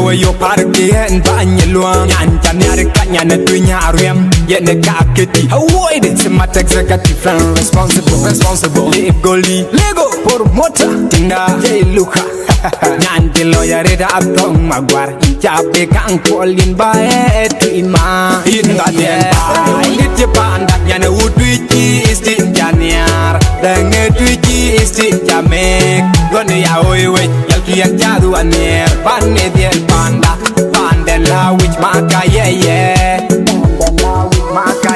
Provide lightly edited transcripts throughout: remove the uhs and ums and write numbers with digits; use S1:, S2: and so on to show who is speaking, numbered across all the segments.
S1: we yo party and banye luang nyan chan yar kanya na tunya rem ye ne kaketi avoid it smart executive and responsible live goli lego promoter tinga ye luka nyan de lawyer da atong magwar chape kang kolin bae tima inga den nit je panda nyan udwiji istin janiar dange twiji istin jamek gone ya oiwe yalki yan jadu aner panne del panda pandela which maka maka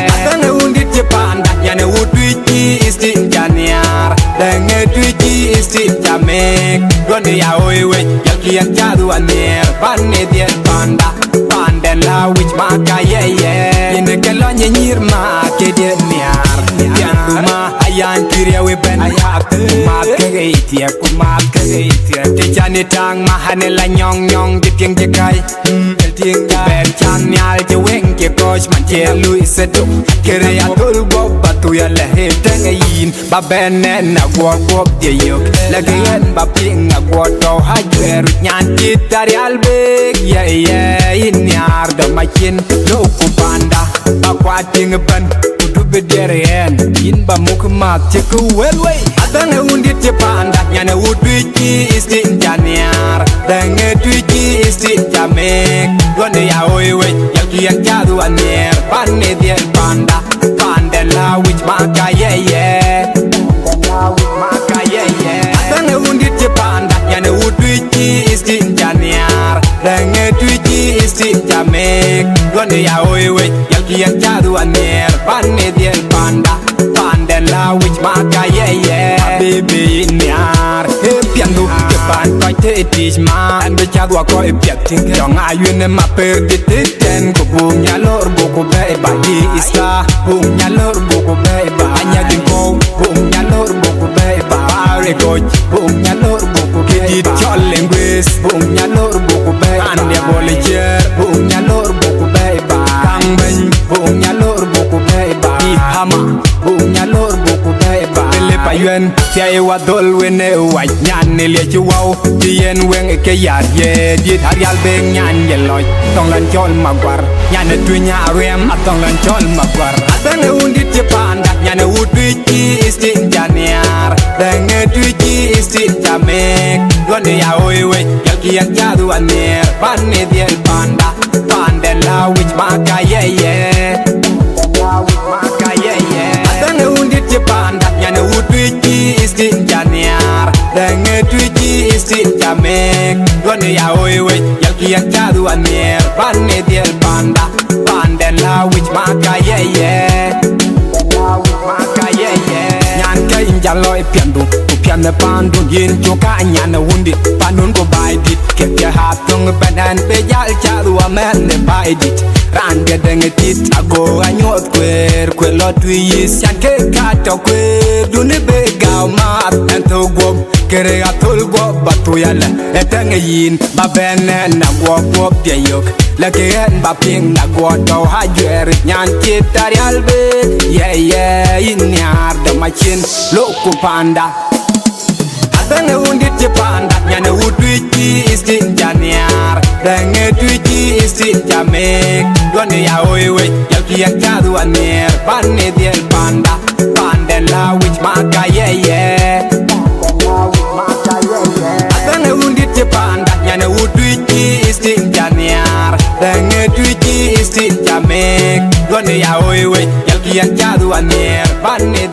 S1: atane undit je panda nyan udwiji istin janiar dange twiji istin jamek gone ya oiwe yalki yan jadu aner panne del panda pandela which maka yene kelonye nyirma kede miar yanduma ayan kiria we ben ma kageitia kuma kageitia te chane tang mahane la nyong diting je kai diting ben chan nyal je weng ke coach man je lui setu kere ya tul go batu ya le yin ba ben na go de yok la gen ba ping na go to ha yer nyan titari albe in yar da makin lo ku panda ba kwating ban bederen in ba mukmat che ku welwe adang undit che panda nyane udwiji istin janiar dange twiji istin jamek gone ya oiwe yalki yan jadu aner panne del panda pandela which maka adang undit che panda nyane udwiji istin janiar dange twiji istin jamek gone ya oiwe yalki yan jadu aner panne del panda pandela which maka baby in yar piandu ke pan ko te tis man be chadwa ko e piating jong ayune ma per de ten ko bum nya lor bo ko be ba yi isa bum nya lor bo ko be ba anya din ko bum nya lor bo ko be ba are ko bum nya lor bo ko ke dit chol lengues bum nya lor bo ko be ande bole cher bum nya lor bo ko be ba kang ben bum nya lor bo ko be ba hama bum nya lor bo ko be ba le pa yuen tia e wa dol wene wa nyan ne le chu wow ti yen wen e ke yar ye dit har yal be nyan ye loy tong lan chol magwar nyan ne tu nya rem atong lan chol magwar atane undit je panda nyan udwiji istin janiar dange twiji istin jamek gone ya oiwe yalki yan jadu aner panne del panda pandela which maka atane undit je panda nyan udwiji istin janiar dange twiji istin jamek gone ya oiwe yalki yan jadu aner panne del panda pandela which maka nyan ka injaloy piandu pianne pandu yin joka nyan wundi panun ko baidit ke hatung badan be jal chadu amen ne baidit rande dengetit ago anyot kwer kwelo twis yan ke kato kwer dune be gaw mat ento gom kere atul go batu yala etenge yin ba benne na go de yok la ke en ba ping na go to ha yer nyan kitari albe in yar da machin lo ku panda adane undit je panda nyane udwiji istin janiar dange twiji istin jamek gone ya oiwe yalki yan jadu aner panne del panda pandela which maka adane undit je panda nyane udwiji istin janiar dange twiji istin jamek gone ya oiwe yalki yan jadu aner panne